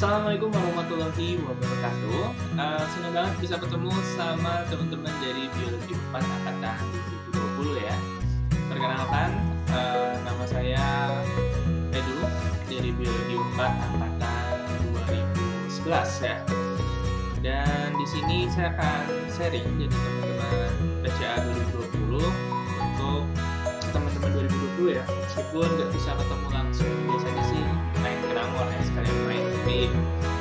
Assalamualaikum warahmatullahi wabarakatuh. Senang banget bisa ketemu sama teman-teman dari Biologi 4 Angkatan 2020 ya. Perkenalkan, nama saya Edu dari Biologi 4 Angkatan 2011 ya. Dan di sini saya akan sharing jadi teman-teman BCA 2020 untuk teman-teman 2020 ya. Meskipun nggak bisa ketemu langsung, biasanya sih main ke Nangor ya, sekalian main. Tapi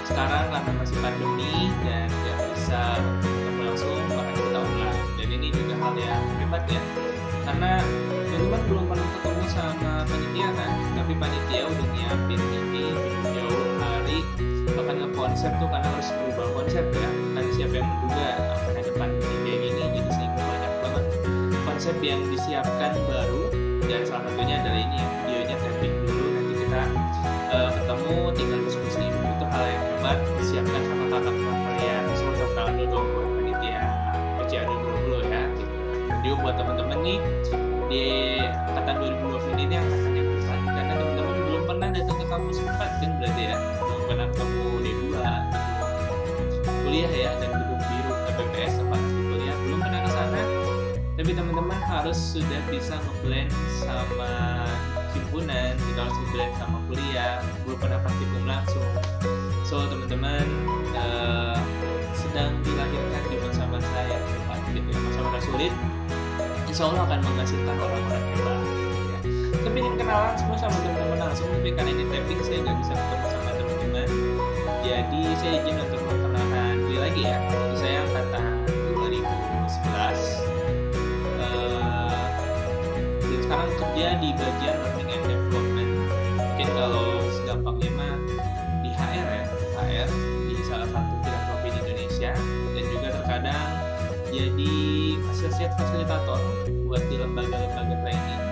sekarang karena masih pandemi dan nggak bisa ketemu langsung, makanya kita online. Dan ini juga hal yang hebat ya, karena teman-teman belum pernah ketemu sama panitia kan, tapi panitia udah nyiapin ini jauh hari bahkan nge-konsep tuh, karena harus berubah konsep ya. Kan siapa yang menduga akan ada pandemi kayak gini, jadi sehingga banyak banget konsep yang disiapkan baru. Dan salah satunya adalah ini ya, videonya tapping dulu, nanti kita ketemu tinggal diskusi. Itu hal yang hebat disiapkan sama kakak-kakak kalian. Semoga tangan dulu dong buat panitia BCA 2020 ya gitu. Jadi buat teman-teman nih di angkatan 2020 ini angkatan yang besar, karena teman-teman belum pernah datang ke kampus 4 kan, berarti ya belum pernah ketemu D2 kuliah ya, dan gedung biru KPPS tempat kuliah belum pernah ke sana. Tapi teman-teman harus sudah bisa ngeblend sama himpunan, kita harus ngeblend sama kuliah, belum pernah praktikum langsung. So teman-teman sedang dilahirkan di masa-masa yang tepat gitu ya, masa-masa sulit, insya Allah akan menghasilkan orang-orang hebat ya. Tapi ingin kenalan semua sama teman-teman langsung, tapi karena ini tapping saya nggak bisa ketemu sama teman-teman, jadi saya izin untuk memperkenalkan diri lagi ya. Jadi saya angkatan 2011, dan sekarang kerja di bagian learning and development. Mungkin kalau segampangnya mah di HR ya, HR di salah satu filantropi di Indonesia, dan juga terkadang jadi associate fasilitator buat di lembaga-lembaga training,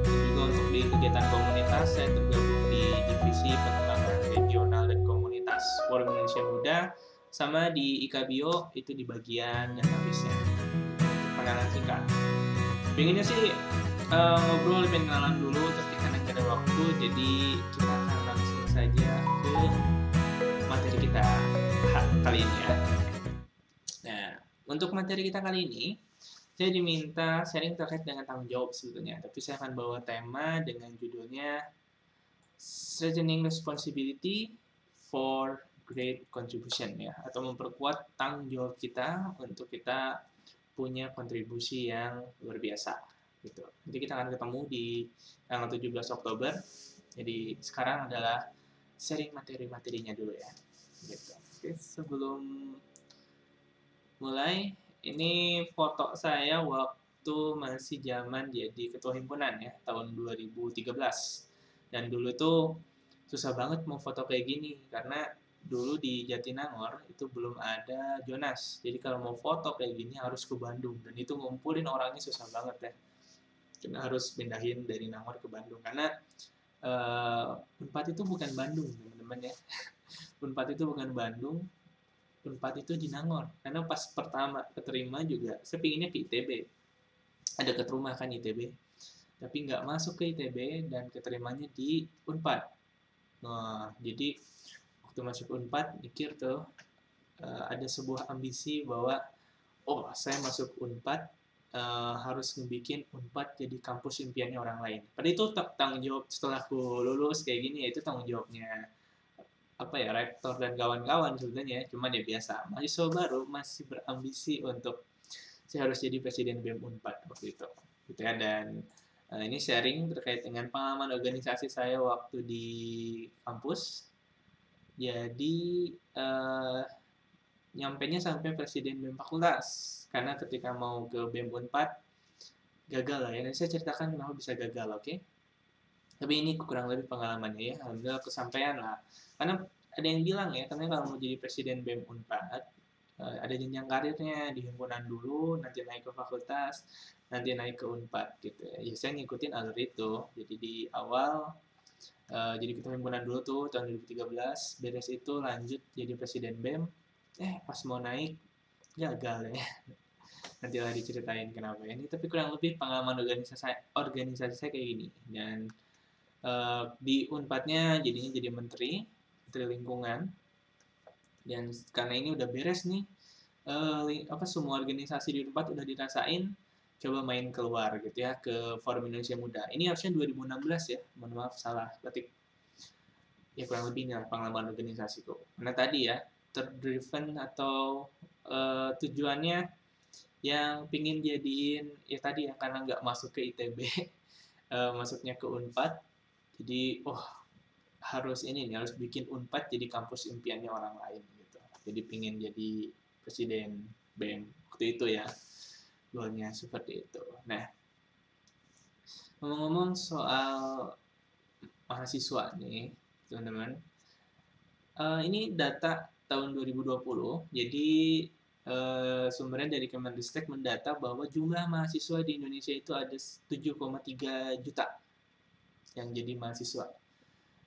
dan juga untuk di kegiatan komunitas saya tergabung di divisi pengembangan regional dan komunitas Forum Indonesia Muda, sama di IKBio itu di bagian database-nya. Pengenalan singkat. Pengennya sih ngobrol, pengen kenalan dulu, tapi karena gak ada waktu, jadi kita akan langsung saja ke materi kita kali ini ya. Nah, untuk materi kita kali ini, saya diminta sharing terkait dengan tanggung jawab sebetulnya, tapi saya akan bawa tema dengan judulnya Strengthening Responsibility for Great Contribution ya, atau memperkuat tanggung jawab kita untuk kita punya kontribusi yang luar biasa gitu. Nanti kita akan ketemu di tanggal 17 Oktober. Jadi sekarang adalah sharing materi-materinya dulu ya. Gitu. Oke, sebelum mulai, ini foto saya waktu masih zaman jadi ketua himpunan ya, tahun 2013. Dan dulu tuh susah banget mau foto kayak gini, karena dulu di Jatinangor itu belum ada Jonas. Jadi kalau mau foto kayak gini harus ke Bandung, dan itu ngumpulin orangnya susah banget ya. Kita harus pindahin dari Nangor ke Bandung, karena Unpad itu bukan Bandung teman-teman ya. Unpad itu bukan Bandung, Unpad itu di Nangor. Karena pas pertama keterima juga saya pinginnya ke ITB, ada deket rumah kan ITB, tapi nggak masuk ke ITB dan keterimanya di Unpad. Nah, jadi waktu masuk Unpad mikir tuh ada sebuah ambisi bahwa oh saya masuk Unpad harus ngebikin Unpad jadi kampus impiannya orang lain. Padahal itu tanggung jawab setelah aku lulus kayak gini ya, itu tanggung jawabnya apa ya, rektor dan kawan-kawan sebenarnya. Cuman ya biasa, mahasiswa baru masih berambisi untuk saya harus jadi presiden BEM Unpad waktu itu gitu ya. Dan ini sharing terkait dengan pengalaman organisasi saya waktu di kampus. Jadi nyampainya sampai presiden BEM Fakultas, karena ketika mau ke BEM Unpad gagal lah ya. Nanti saya ceritakan kenapa bisa gagal, oke? Tapi ini kurang lebih pengalamannya ya. Alhamdulillah kesampaian lah. Karena ada yang bilang ya, karena kalau mau jadi presiden BEM Unpad ada jenjang karirnya, di himpunan dulu, nanti naik ke fakultas, nanti naik ke Unpad gitu ya. Ya saya ngikutin alur itu. Jadi di awal jadi ketua himpunan dulu tuh tahun 2013, beres itu lanjut jadi presiden BEM. Pas mau naik gagal ya. Nantilah diceritain kenapa ini, tapi kurang lebih pengalaman organisasi saya kayak gini. Dan di Unpadnya jadinya jadi menteri, Menteri Lingkungan. Dan karena ini udah beres nih, semua organisasi di Unpad udah dirasain, coba main keluar gitu ya ke Forum Indonesia Muda. Ini harusnya 2016 ya, mohon maaf salah ketik. Ya kurang lebih nih pengalaman organisasiku. Karena tadi ya, terdriven atau tujuannya yang pingin jadiin ya tadi ya karena nggak masuk ke ITB, masuknya ke Unpad. Jadi harus ini nih, harus bikin Unpad jadi kampus impiannya orang lain gitu. Jadi pingin jadi presiden BEM waktu itu ya, goalnya seperti itu. Nah, ngomong-ngomong soal mahasiswa nih teman-teman, ini data tahun 2020, jadi sumbernya dari Kemendikbud mendata bahwa jumlah mahasiswa di Indonesia itu ada 7,3 juta yang jadi mahasiswa.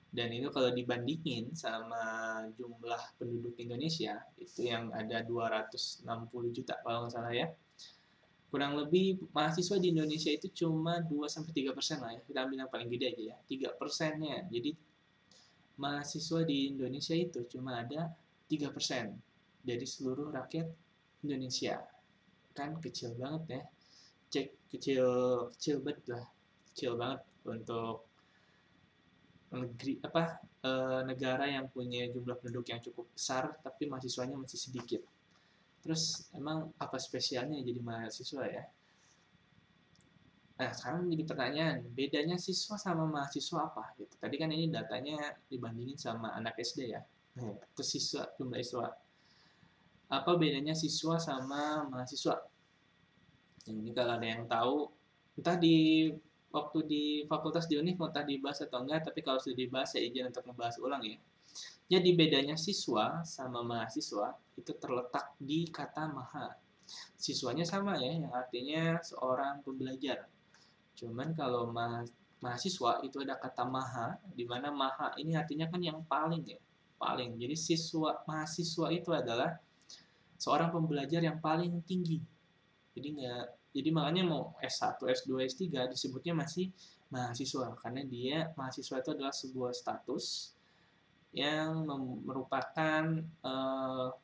Dan itu kalau dibandingin sama jumlah penduduk Indonesia, itu yang ada 260 juta kalau nggak salah ya. Kurang lebih mahasiswa di Indonesia itu cuma 2-3% lah ya. Kita ambil yang paling gede aja ya, 3%-nya. Jadi mahasiswa di Indonesia itu cuma ada 3% dari seluruh rakyat Indonesia. Kan kecil banget ya. Kecil banget lah. Kecil banget untuk negara yang punya jumlah penduduk yang cukup besar tapi mahasiswanya masih sedikit. Terus emang apa spesialnya jadi mahasiswa ya? Nah, sekarang jadi pertanyaan, bedanya siswa sama mahasiswa apa? Gitu. Tadi kan ini datanya dibandingin sama anak SD ya. Terus siswa, jumlah siswa. Apa bedanya siswa sama mahasiswa? Ini kalau ada yang tahu, entah di waktu di fakultas di UNIF entah dibahas atau enggak, tapi kalau sudah dibahas saya izin untuk membahas ulang ya. Jadi bedanya siswa sama mahasiswa itu terletak di kata maha. Siswanya sama ya, yang artinya seorang pembelajar. Cuman kalau mahasiswa itu ada kata maha, di mana maha ini artinya kan yang paling ya, paling. Jadi mahasiswa itu adalah seorang pembelajar yang paling tinggi. Jadi makanya mau S1, S2, S3 disebutnya masih mahasiswa karena mahasiswa itu adalah sebuah status yang merupakan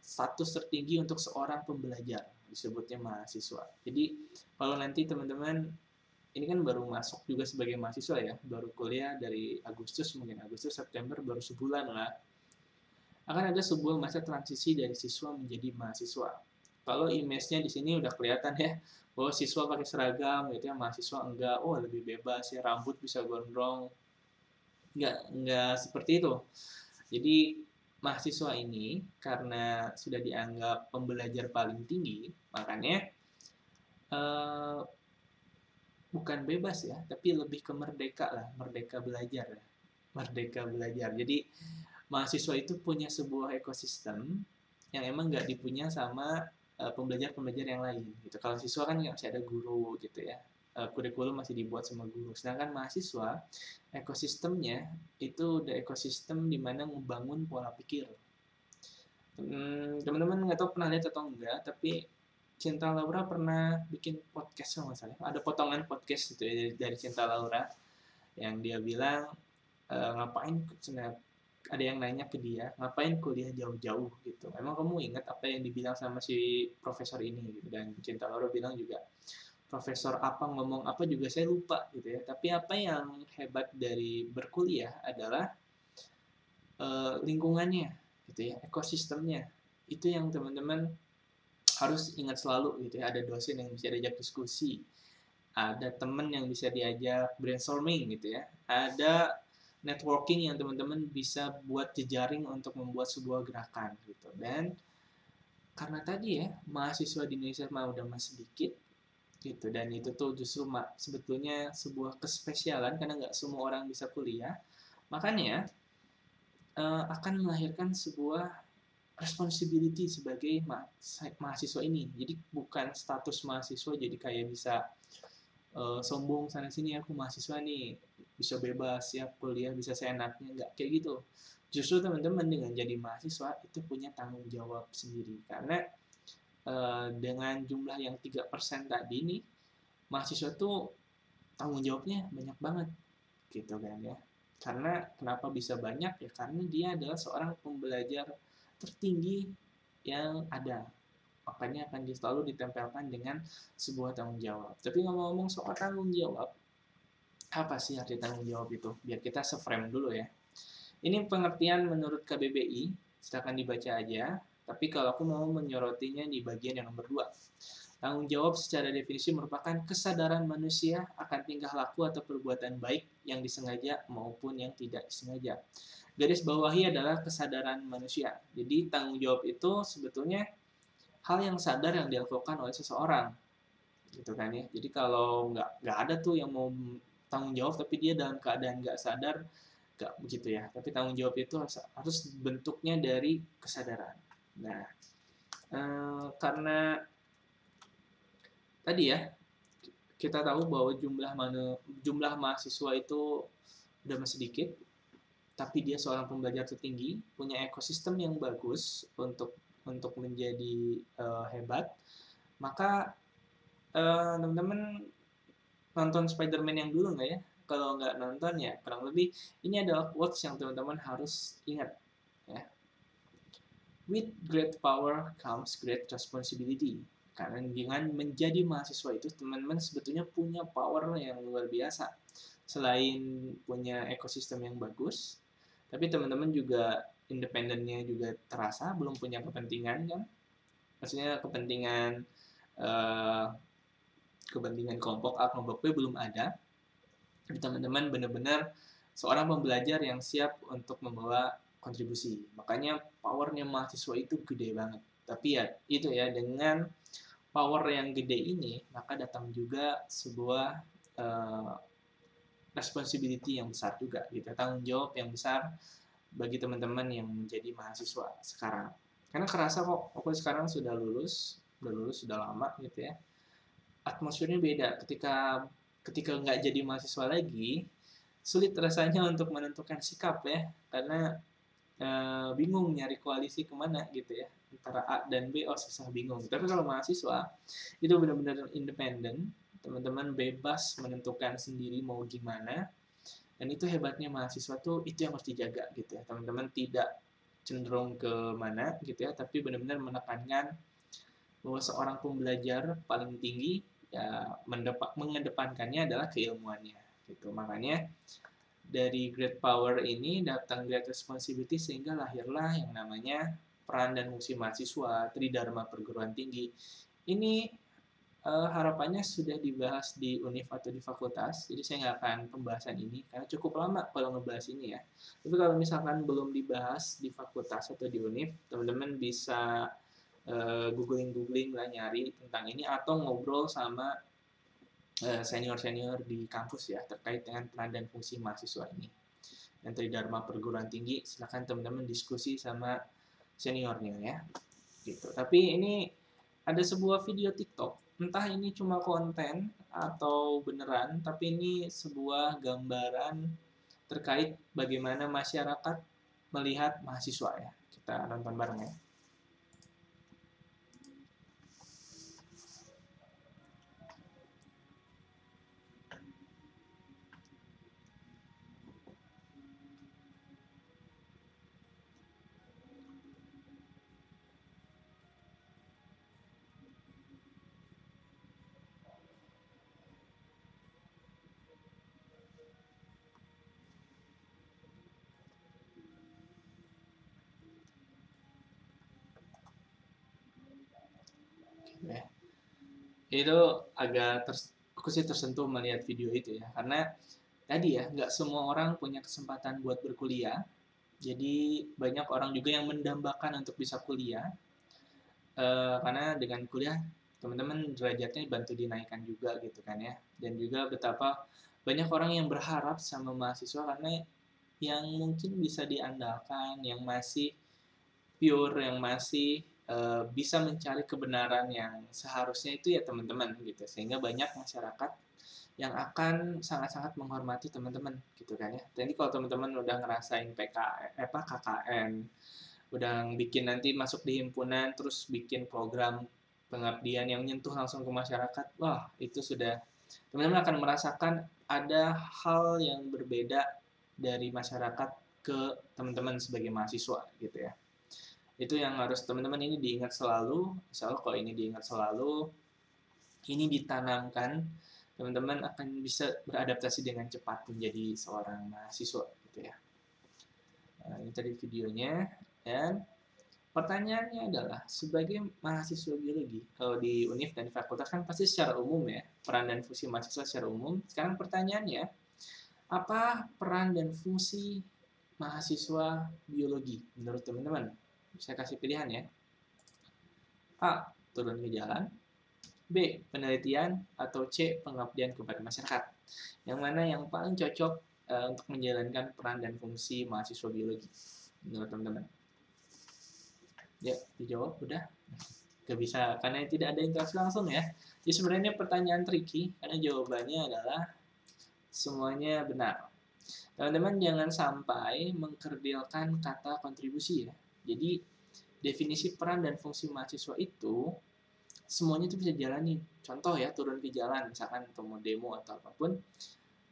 status tertinggi untuk seorang pembelajar, disebutnya mahasiswa. Jadi kalau nanti teman-teman ini kan baru masuk juga sebagai mahasiswa ya, baru kuliah dari Agustus, mungkin Agustus, September, baru sebulan lah. Akan ada sebuah masa transisi dari siswa menjadi mahasiswa. Kalau image-nya di sini udah kelihatan ya, bahwa siswa pakai seragam gitu ya, mahasiswa enggak, lebih bebas ya, rambut bisa gondrong. Enggak seperti itu. Jadi mahasiswa ini karena sudah dianggap pembelajar paling tinggi, makanya bukan bebas ya, tapi lebih ke merdeka lah, merdeka belajar ya. Merdeka belajar. Jadi mahasiswa itu punya sebuah ekosistem yang emang nggak dipunya sama pembelajar-pembelajar yang lain gitu. Kalau siswa kan masih ada guru gitu ya, kurikulum masih dibuat sama guru. Sedangkan mahasiswa ekosistemnya itu udah ekosistem di mana membangun pola pikir. Teman-teman nggak tahu pernah lihat atau enggak, tapi Cinta Laura pernah bikin podcast sama saya. Ada potongan podcast gitu ya dari Cinta Laura yang dia bilang ngapain ada yang nanya ke dia, ngapain kuliah jauh-jauh gitu. Emang kamu ingat apa yang dibilang sama si profesor ini gitu. Dan Cinta Laura bilang juga profesor apa ngomong apa juga saya lupa gitu ya. Tapi apa yang hebat dari berkuliah adalah lingkungannya gitu ya, ekosistemnya. Itu yang teman-teman harus ingat selalu gitu ya. Ada dosen yang bisa diajak diskusi, ada teman yang bisa diajak brainstorming gitu ya, ada networking yang teman-teman bisa buat jejaring untuk membuat sebuah gerakan gitu. Dan karena tadi ya mahasiswa di Indonesia udah masih sedikit gitu, dan itu tuh justru sebetulnya sebuah kespesialan karena nggak semua orang bisa kuliah, makanya akan melahirkan sebuah responsibility sebagai mahasiswa ini. Jadi bukan status mahasiswa jadi kayak bisa sombong sana sini, aku mahasiswa nih bisa bebas ya kuliah bisa seenaknya, nggak kayak gitu. Justru teman-teman dengan jadi mahasiswa itu punya tanggung jawab sendiri karena dengan jumlah yang 3% tadi nih, mahasiswa tuh tanggung jawabnya banyak banget gitu kan ya. Karena kenapa bisa banyak ya? Karena dia adalah seorang pembelajar tertinggi yang ada. Makanya akan selalu ditempelkan dengan sebuah tanggung jawab. Tapi ngomong-ngomong soal tanggung jawab, apa sih arti tanggung jawab itu? Biar kita se-frame dulu ya. Ini pengertian menurut KBBI, silakan dibaca aja. Tapi kalau aku mau menyorotinya di bagian yang nomor 2. Tanggung jawab secara definisi merupakan kesadaran manusia akan tingkah laku atau perbuatan baik yang disengaja maupun yang tidak disengaja. Garis bawahi adalah kesadaran manusia. Jadi tanggung jawab itu sebetulnya hal yang sadar yang dilakukan oleh seseorang, gitu kan ya. Jadi kalau nggak ada tuh yang mau tanggung jawab tapi dia dalam keadaan nggak sadar, nggak begitu ya. Tapi tanggung jawab itu harus bentuknya dari kesadaran. Nah, karena tadi ya kita tahu bahwa jumlah mahasiswa itu udah masih sedikit, tapi dia seorang pembelajar tertinggi, punya ekosistem yang bagus untuk menjadi hebat, maka teman-teman nonton Spider-Man yang dulu nggak ya? Kalau nggak nonton ya kurang lebih ini adalah quotes yang teman-teman harus ingat ya. With great power comes great responsibility. Karena dengan menjadi mahasiswa itu teman-teman sebetulnya punya power yang luar biasa. Selain punya ekosistem yang bagus, tapi teman-teman juga independennya juga terasa, belum punya kepentingan kan? Maksudnya eh, kepentingan kelompok A, kelompok B belum ada. Tapi teman-teman benar-benar seorang pembelajar yang siap untuk membawa kontribusi. Makanya powernya mahasiswa itu gede banget. Tapi ya itu ya, dengan power yang gede ini, maka datang juga sebuah uh, responsibility yang besar juga, gitu. Tanggung jawab yang besar bagi teman-teman yang menjadi mahasiswa sekarang. Karena kerasa kok, aku sekarang sudah lulus sudah lama gitu ya. Atmosfernya beda ketika ketika nggak jadi mahasiswa lagi, sulit rasanya untuk menentukan sikap ya, karena bingung nyari koalisi kemana gitu ya, antara A dan B, oh susah bingung. Tapi kalau mahasiswa itu benar-benar independen, teman-teman bebas menentukan sendiri mau gimana, dan itu hebatnya mahasiswa tuh, itu yang harus dijaga gitu ya, teman-teman tidak cenderung ke mana gitu ya, tapi benar-benar menekankan bahwa seorang pembelajar paling tinggi ya mengedepankannya adalah keilmuannya gitu. Makanya dari great power ini datang great responsibility, sehingga lahirlah yang namanya peran dan fungsi mahasiswa, tridharma perguruan tinggi. Ini harapannya sudah dibahas di univ atau di fakultas, jadi saya nggak akan pembahasan ini karena cukup lama kalau ngebahas ini ya. Tapi kalau misalkan belum dibahas di fakultas atau di univ, teman-teman bisa googling lah, nyari tentang ini atau ngobrol sama senior-senior di kampus ya terkait dengan peran dan fungsi mahasiswa ini. Dan Tridharma perguruan tinggi, silahkan teman-teman diskusi sama seniornya ya. Gitu. Tapi ini ada sebuah video TikTok, entah ini cuma konten atau beneran, tapi ini sebuah gambaran terkait bagaimana masyarakat melihat mahasiswa ya. Kita nonton bareng ya. Ya. Itu agak aku sih tersentuh melihat video itu ya, karena tadi ya nggak semua orang punya kesempatan buat berkuliah, jadi banyak orang juga yang mendambakan untuk bisa kuliah, karena dengan kuliah teman-teman derajatnya bantu dinaikkan juga gitu kan ya, dan juga betapa banyak orang yang berharap sama mahasiswa karena yang mungkin bisa diandalkan, yang masih pure, yang masih bisa mencari kebenaran yang seharusnya itu ya teman-teman gitu, sehingga banyak masyarakat yang akan sangat-sangat menghormati teman-teman gitu kan ya. Jadi kalau teman-teman udah ngerasain KKN, udah bikin nanti masuk di himpunan, terus bikin program pengabdian yang nyentuh langsung ke masyarakat, wah itu sudah teman-teman akan merasakan ada hal yang berbeda dari masyarakat ke teman-teman sebagai mahasiswa gitu ya. Itu yang harus teman-teman ini diingat selalu. Insya kalau ini diingat selalu, ini ditanamkan, teman-teman akan bisa beradaptasi dengan cepat menjadi seorang mahasiswa gitu ya. Nah, ini tadi videonya. Dan pertanyaannya adalah, sebagai mahasiswa biologi, kalau di univ dan di fakultas kan pasti secara umum ya, peran dan fungsi mahasiswa secara umum. Sekarang pertanyaannya, apa peran dan fungsi mahasiswa biologi menurut teman-teman? Saya kasih pilihan ya. A. Turun ke jalan. B. Penelitian. Atau C. Pengabdian kepada masyarakat. Yang mana yang paling cocok untuk menjalankan peran dan fungsi mahasiswa biologi menurut teman-teman? Ya, dijawab udah. Gak bisa, karena tidak ada interaksi langsung ya. Jadi sebenarnya pertanyaan tricky, karena jawabannya adalah semuanya benar. Teman-teman jangan sampai mengkerdilkan kata kontribusi ya. Jadi definisi peran dan fungsi mahasiswa itu semuanya itu bisa jalani. Contoh ya, turun ke jalan, misalkan untuk mau demo atau apapun.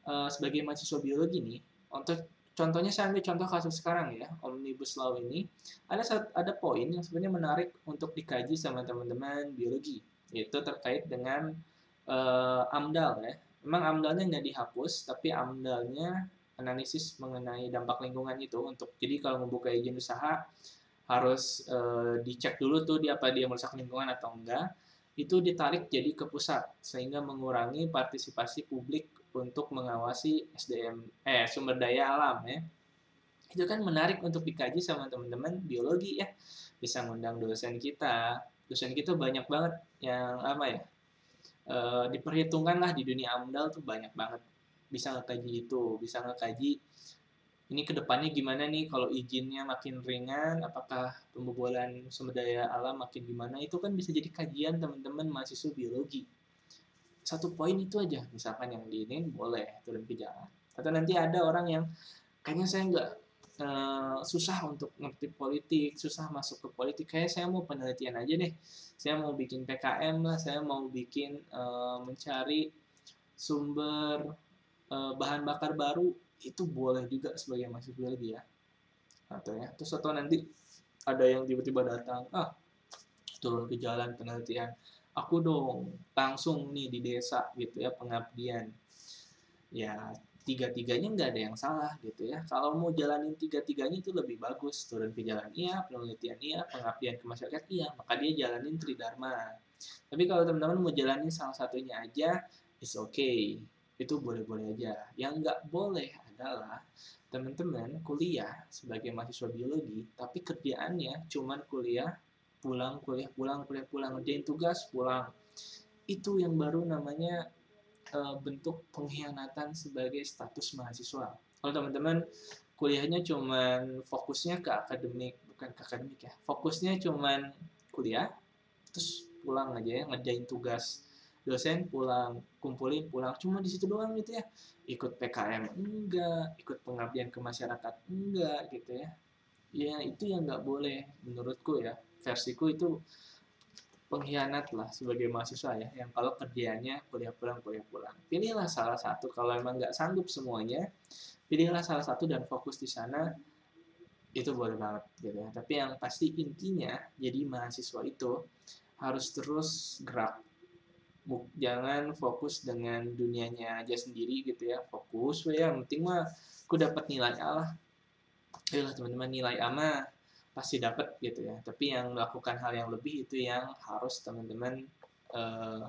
Sebagai mahasiswa biologi nih, untuk contohnya saya ambil contoh kasus sekarang ya, Omnibus Law ini, ada poin yang sebenarnya menarik untuk dikaji sama teman-teman biologi, yaitu terkait dengan AMDAL ya. Memang AMDALnya nggak dihapus, tapi AMDALnya analisis mengenai dampak lingkungan itu, untuk jadi kalau membuka izin usaha harus dicek dulu tuh dia merusak lingkungan atau enggak, itu ditarik jadi ke pusat sehingga mengurangi partisipasi publik untuk mengawasi sumber daya alam ya. Itu kan menarik untuk dikaji sama teman-teman biologi ya. Bisa ngundang dosen kita. Dosen kita banyak banget yang apa ya? Diperhitungkan lah di dunia AMDAL tuh banyak banget. Bisa ngekaji itu, bisa ngekaji ini kedepannya gimana nih kalau izinnya makin ringan, apakah pembobolan sumber daya alam makin gimana, itu kan bisa jadi kajian teman-teman mahasiswa biologi. Satu poin itu aja, misalkan yang diinin boleh turun ke jalan. Atau nanti ada orang yang kayaknya saya nggak susah untuk ngerti politik, susah masuk ke politik, kayak saya mau penelitian aja deh. Saya mau bikin PKM lah, saya mau bikin mencari sumber bahan bakar baru, itu boleh juga sebagai mahasiswa biologi ya. Atau ya, terus atau nanti ada yang tiba-tiba datang, turun ke jalan penelitian, aku dong langsung nih di desa gitu ya, pengabdian. Ya, tiga-tiganya nggak ada yang salah gitu ya. Kalau mau jalanin tiga-tiganya itu lebih bagus, turun ke jalan iya, penelitian iya, pengabdian ke masyarakat iya, maka dia jalanin Tridharma. Tapi kalau teman-teman mau jalanin salah satunya aja, it's okay, itu boleh-boleh aja. Yang nggak boleh adalah teman-teman kuliah sebagai mahasiswa biologi, tapi kerjaannya cuman kuliah, pulang, kuliah, pulang, kuliah, pulang, ngerjain tugas, pulang. Itu yang baru namanya bentuk pengkhianatan sebagai status mahasiswa. Kalau teman-teman kuliahnya cuman fokusnya ke akademik, bukan ke akademik ya, fokusnya cuman kuliah, terus pulang aja ya, ngerjain tugas dosen, pulang, kumpulin, pulang, cuma di situ doang gitu ya. Ikut PKM enggak, ikut pengabdian ke masyarakat enggak gitu ya. Ya itu yang nggak boleh menurutku ya, versiku itu pengkhianat lah sebagai mahasiswa ya, yang kalau kerjaannya kuliah pulang. Pilihlah salah satu, kalau emang nggak sanggup semuanya, pilihlah salah satu dan fokus di sana, itu boleh banget gitu ya. Tapi yang pasti intinya, jadi mahasiswa itu harus terus gerak. Jangan fokus dengan dunianya aja sendiri gitu ya, fokus ya, yang penting mah aku dapat nilai A lah. Ayolah teman-teman, nilai A mah pasti dapat gitu ya. Tapi yang melakukan hal yang lebih itu yang harus teman-teman eh,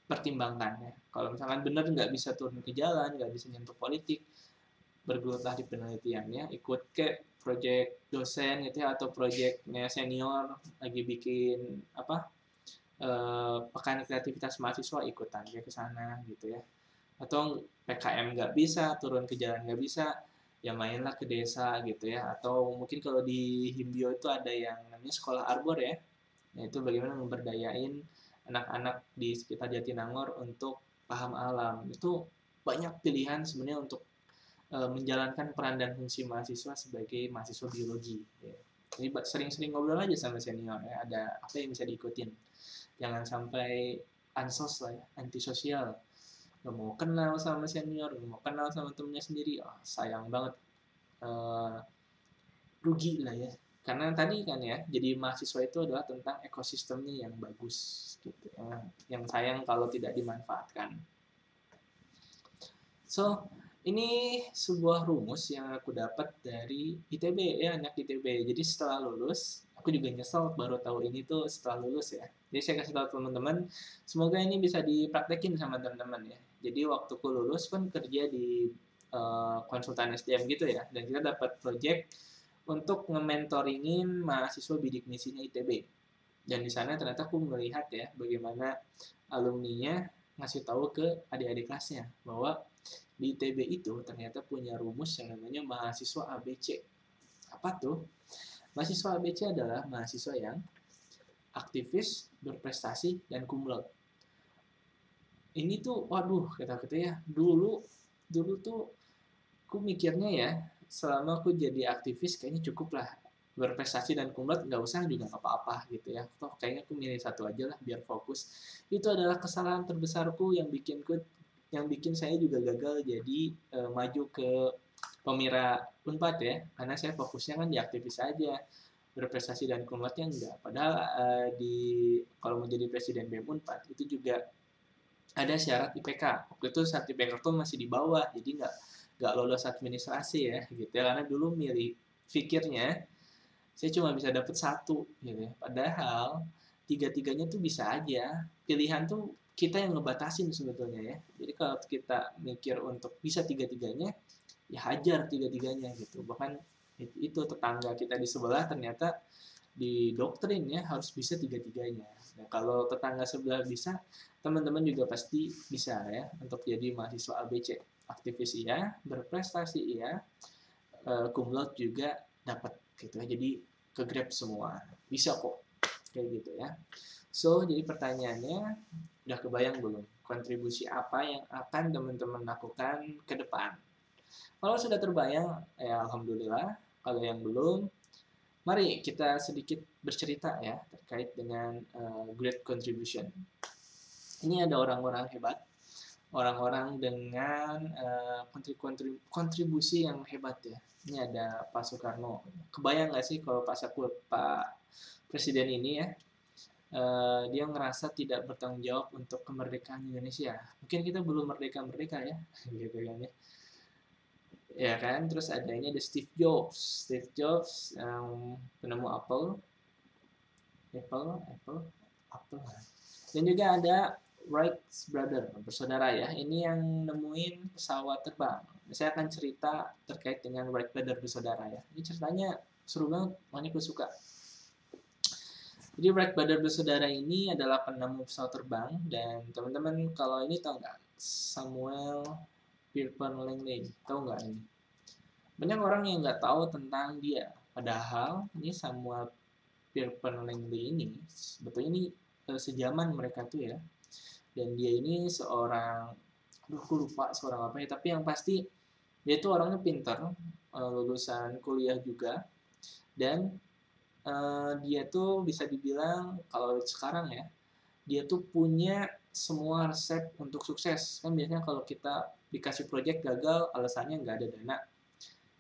pertimbangkan ya. Kalau misalkan benar nggak bisa turun ke jalan, nggak bisa nyentuh politik, bergelutlah di penelitiannya, ikut ke proyek dosen gitu ya, atau proyeknya senior lagi bikin apa pekan kreativitas mahasiswa, ikutan dia ke sana gitu ya. Atau PKM nggak bisa, turun ke jalan nggak bisa, ya mainlah ke desa gitu ya. Atau mungkin kalau di Himbio itu ada yang namanya sekolah arbor ya, yaitu bagaimana memberdayain anak-anak di sekitar Jatinangor untuk paham alam. Itu banyak pilihan sebenarnya untuk menjalankan peran dan fungsi mahasiswa sebagai mahasiswa biologi ya. Jadi sering-sering ngobrol aja sama senior ya, ada apa yang bisa diikutin, jangan sampai ansos lah ya, antisosial. nggak mau kenal sama senior, nggak mau kenal sama temennya sendiri. Sayang banget. Eh, Rugi lah ya, karena tadi kan ya, jadi mahasiswa itu adalah tentang ekosistemnya yang bagus gitu ya, yang sayang kalau tidak dimanfaatkan. So, ini sebuah rumus yang aku dapat dari ITB ya, anak ITB. Jadi setelah lulus, aku juga nyesel baru tahu ini tuh setelah lulus ya. Jadi saya kasih tahu teman-teman, semoga ini bisa dipraktekin sama teman-teman ya. Jadi waktu aku lulus kan kerja di konsultan SDM gitu ya, dan kita dapat project untuk nge-mentoringin mahasiswa bidik misinya ITB. Dan di sana ternyata aku melihat ya bagaimana alumninya ngasih tahu ke adik-adik kelasnya bahwa di ITB itu ternyata punya rumus yang namanya mahasiswa ABC. Apa tuh? Mahasiswa ABC adalah mahasiswa yang aktivis, berprestasi, dan cum laude. Ini tuh, waduh, kata-kata ya, dulu tuh aku mikirnya ya, selama aku jadi aktivis kayaknya cukup lah, berprestasi dan cum laude nggak usah juga nggak apa-apa gitu ya, toh kayaknya aku milih satu aja lah biar fokus. Itu adalah kesalahan terbesarku yang bikin saya juga gagal jadi maju ke pemira Unpad ya, karena saya fokusnya kan di aktivis aja, berprestasi dan cum laude-nya enggak. Padahal di kalau mau jadi presiden BEM Unpad itu juga ada syarat IPK. Waktu itu syarat IPK tuh masih di bawah, jadi nggak lolos administrasi ya gitu ya, karena dulu milih pikirnya saya cuma bisa dapet satu gitu ya. Padahal tiga-tiganya tuh bisa aja. Pilihan tuh kita yang ngebatasin sebetulnya ya. Jadi kalau kita mikir untuk bisa tiga-tiganya, ya hajar tiga-tiganya gitu. Bahkan itu tetangga kita di sebelah ternyata di doktrin ya harus bisa tiga-tiganya. Nah, kalau tetangga sebelah bisa, teman-teman juga pasti bisa ya untuk jadi mahasiswa ABC. Aktivis iya, berprestasi iya, cum laude juga dapat gitu ya. Jadi ke grab semua. Bisa kok kayak gitu ya. So, jadi pertanyaannya udah kebayang belum kontribusi apa yang akan teman-teman lakukan ke depan? Kalau sudah terbayang, ya alhamdulillah. Kalau yang belum, mari kita sedikit bercerita ya terkait dengan great contribution. Ini ada orang-orang hebat, orang-orang dengan kontribusi yang hebat ya. Ini ada Pak Soekarno. Kebayang nggak sih kalau Pak Presiden ini ya, dia ngerasa tidak bertanggung jawab untuk kemerdekaan Indonesia. Mungkin kita belum merdeka-merdeka ya, gitu kan ya. Ya kan, terus ada ini ada Steve Jobs yang penemu Apple, dan juga ada Wright brother, bersaudara ya, ini yang nemuin pesawat terbang. Saya akan cerita terkait dengan Wright brother bersaudara ya, ini ceritanya seru banget, makanya gue suka. Jadi Wright brother bersaudara ini adalah penemu pesawat terbang, dan teman-teman kalau ini tahu nggak Samuel Pierpont Langley, tahu nggak ini? Banyak orang yang nggak tahu tentang dia, padahal ini Samuel Pierpont Langley ini sebetulnya ini sejaman mereka tuh ya, dan dia ini seorang, aku lupa seorang apa ya, tapi yang pasti dia tuh orangnya pintar, lulusan kuliah juga, dan dia tuh bisa dibilang kalau sekarang ya, dia tuh punya semua resep untuk sukses. Kan biasanya kalau kita dikasih project gagal, alasannya nggak ada dana,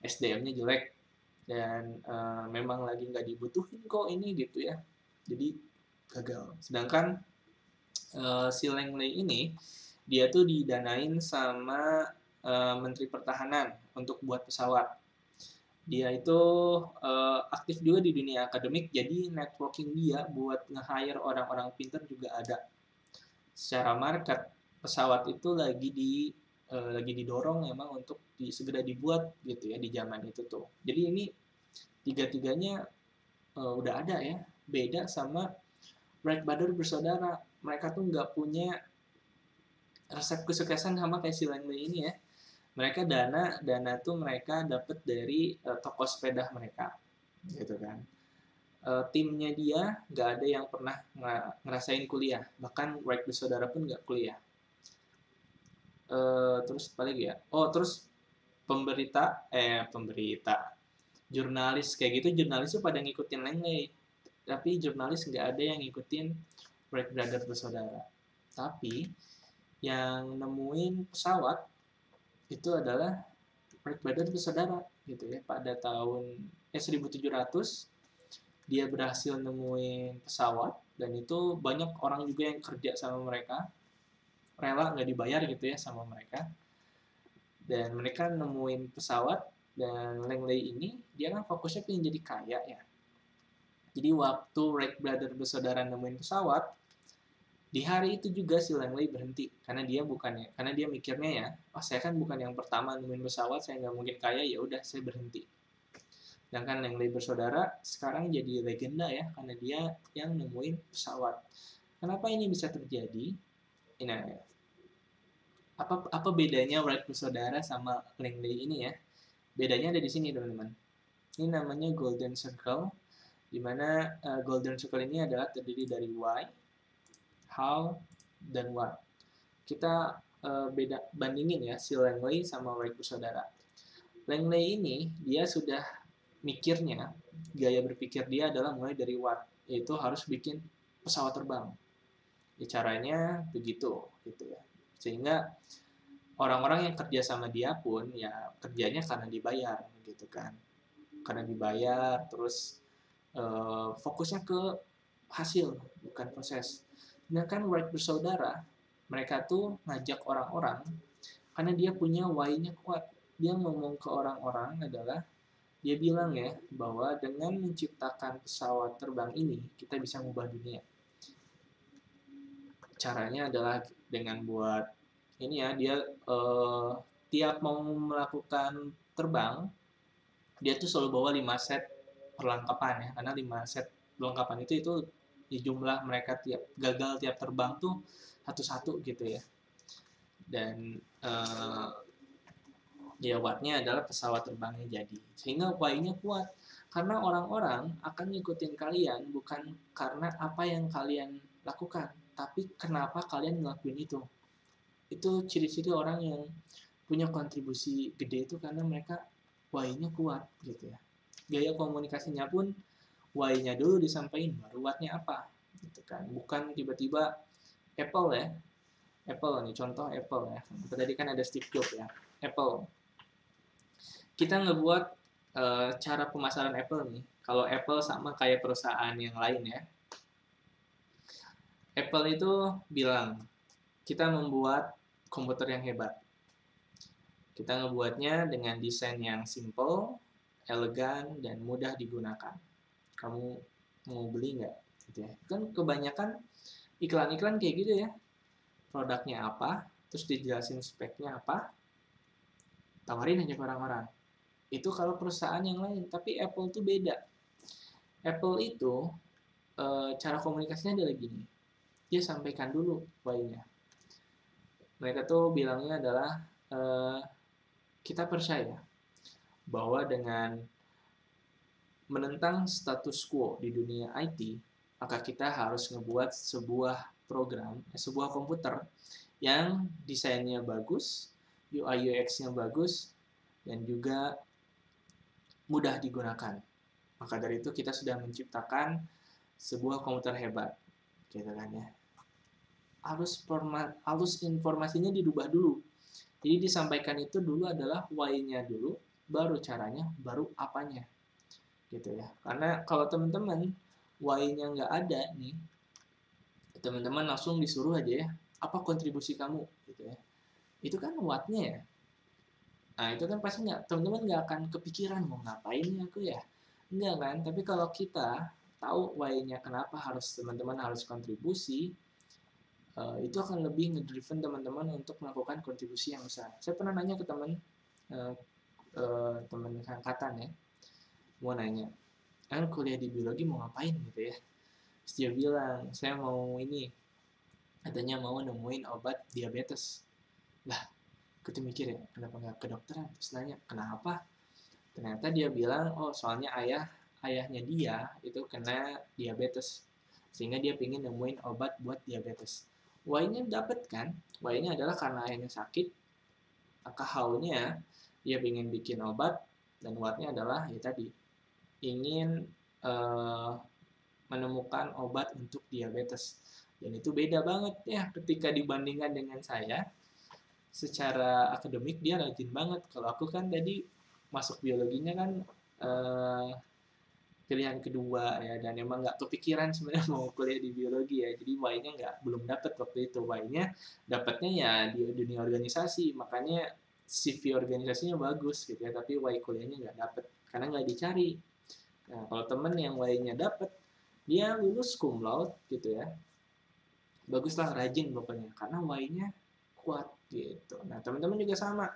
SDM-nya jelek, dan memang lagi nggak dibutuhin kok ini gitu ya, jadi gagal. Sedangkan si Langley ini dia tuh didanain sama Menteri Pertahanan untuk buat pesawat. Dia itu aktif juga di dunia akademik, jadi networking dia buat nge-hire orang-orang pintar juga ada. Secara market pesawat itu lagi didorong memang untuk segera dibuat gitu ya di zaman itu tuh. Jadi ini tiga-tiganya udah ada ya, beda sama Wright brother bersaudara. Mereka tuh nggak punya resep kesuksesan sama kayak si Langley ini ya. Mereka dana tuh mereka dapat dari toko sepeda mereka, gitu kan. Timnya dia nggak ada yang pernah ngerasain kuliah, bahkan Wright bersaudara pun nggak kuliah. Terus apa lagi ya? Oh, terus pemberita, jurnalis kayak gitu, jurnalis tuh pada ngikutin Langley, tapi jurnalis nggak ada yang ngikutin Wright brother bersaudara. Tapi Yang nemuin pesawat itu adalah Wright Brother bersaudara gitu ya. Pada tahun 1700 dia berhasil nemuin pesawat, dan itu banyak orang juga yang kerja sama mereka, rela nggak dibayar gitu ya sama mereka, dan mereka nemuin pesawat. Dan Langley ini dia kan fokusnya pengen jadi kaya ya, jadi waktu Wright Brother bersaudara nemuin pesawat, di hari itu juga si Langley berhenti, karena dia mikirnya ya, oh saya kan bukan yang pertama nemuin pesawat, saya nggak mungkin kaya, ya udah saya berhenti. Sedangkan Langley bersaudara sekarang jadi legenda ya, karena dia yang nemuin pesawat. Kenapa ini bisa terjadi? Nah, apa bedanya Wright bersaudara sama Langley ini ya? Bedanya ada di sini teman-teman. Ini namanya Golden Circle, di mana Golden Circle ini adalah terdiri dari why, how, dan what. Kita bandingin ya si Langley sama Wright bersaudara. Langley ini dia sudah mikirnya, gaya berpikir dia adalah mulai dari what, yaitu harus bikin pesawat terbang. Ya, caranya begitu gitu ya. Sehingga orang-orang yang kerja sama dia pun ya kerjanya karena dibayar gitu kan. Karena dibayar, terus fokusnya ke hasil bukan proses. Sedangkan Wright bersaudara, mereka tuh ngajak orang-orang karena dia punya why-nya kuat. Dia ngomong ke orang-orang adalah, dia bilang ya bahwa dengan menciptakan pesawat terbang ini kita bisa mengubah dunia. Caranya adalah dengan buat ini ya, dia tiap mau melakukan terbang dia tuh selalu bawa 5 set perlengkapan ya, karena 5 set perlengkapan itu di jumlah mereka gagal tiap terbang tuh satu-satu gitu ya. Dan ya wattnya adalah pesawat terbangnya jadi, sehingga why-nya kuat, karena orang-orang akan ngikutin kalian bukan karena apa yang kalian lakukan, tapi kenapa kalian ngelakuin itu. Itu ciri-ciri orang yang punya kontribusi gede itu karena mereka why-nya kuat gitu ya. Gaya komunikasinya pun why-nya dulu disampaikan, baru what-nya apa gitu kan. Bukan tiba-tiba Apple ya, Apple nih contoh Apple ya, tadi kan ada Steve Jobs ya, Apple. Kita ngebuat cara pemasaran Apple nih, kalau Apple sama kayak perusahaan yang lain ya. Apple itu bilang, kita membuat komputer yang hebat. Kita ngebuatnya dengan desain yang simple, elegan, dan mudah digunakan. Kamu mau beli nggak? Gitu ya. Kan kebanyakan iklan-iklan kayak gitu ya. Produknya apa, terus dijelasin speknya apa, tawarin aja ke orang-orang. Itu kalau perusahaan yang lain, tapi Apple tuh beda. Apple itu cara komunikasinya adalah gini. Dia sampaikan dulu why-nya. Mereka tuh bilangnya adalah kita percaya bahwa dengan menentang status quo di dunia IT, maka kita harus ngebuat sebuah program, sebuah komputer yang desainnya bagus, UI UX-nya bagus, dan juga mudah digunakan. Maka dari itu kita sudah menciptakan sebuah komputer hebat, gitu kan ya. Harus informasinya dirubah dulu. Jadi disampaikan itu dulu adalah why-nya dulu, baru caranya, baru apanya. Gitu ya. Karena kalau teman-teman why-nya nggak ada nih, teman-teman langsung disuruh aja ya, apa kontribusi kamu gitu ya. Itu kan what-nya ya. Nah, itu kan pasti teman-teman nggak akan kepikiran mau ngapain ya aku ya. Enggak kan? Tapi kalau kita tahu why-nya kenapa teman-teman harus kontribusi, itu akan lebih ngedriven teman-teman untuk melakukan kontribusi yang besar. Saya pernah nanya ke teman angkatan ya, mau nanya, kan kuliah di biologi mau ngapain gitu ya. Terus dia bilang, saya mau ini, katanya mau nemuin obat diabetes. Lah, kita mikir ya, kenapa nggak ke dokteran? Terus nanya, kenapa? Ternyata dia bilang, oh soalnya ayahnya dia itu kena diabetes, sehingga dia pingin nemuin obat buat diabetes. Why-nya dapet kan? Why-nya adalah karena ayahnya sakit, maka how-nya dia pingin bikin obat, dan what-nya adalah ya tadi, ingin menemukan obat untuk diabetes. Dan itu beda banget ya ketika dibandingkan dengan saya. Secara akademik dia rajin banget. Kalau aku kan tadi masuk biologinya kan eh, pilihan kedua ya, dan emang nggak kepikiran sebenarnya mau kuliah di biologi ya, jadi Y-nya nggak belum dapet waktu itu. Y-nya dapatnya ya di dunia organisasi, makanya CV organisasinya bagus gitu ya, tapi Y kuliahnya nggak dapet karena nggak dicari. Nah kalau temen yang Y-nya dapet, dia lulus cum laude gitu ya, baguslah, rajin pokoknya karena Y-nya kuat gitu. Nah teman-teman juga sama,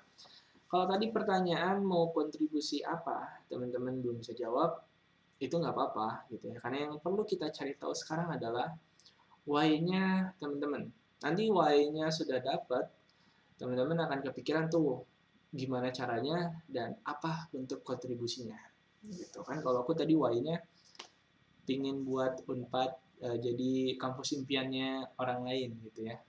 kalau tadi pertanyaan mau kontribusi apa teman-teman belum bisa jawab, itu nggak apa-apa gitu ya, karena yang perlu kita cari tahu sekarang adalah why-nya teman-teman. Nanti why-nya sudah dapat, teman-teman akan kepikiran tuh gimana caranya dan apa bentuk kontribusinya gitu kan. Kalau aku tadi why-nya pingin buat Unpad jadi kampus impiannya orang lain gitu ya.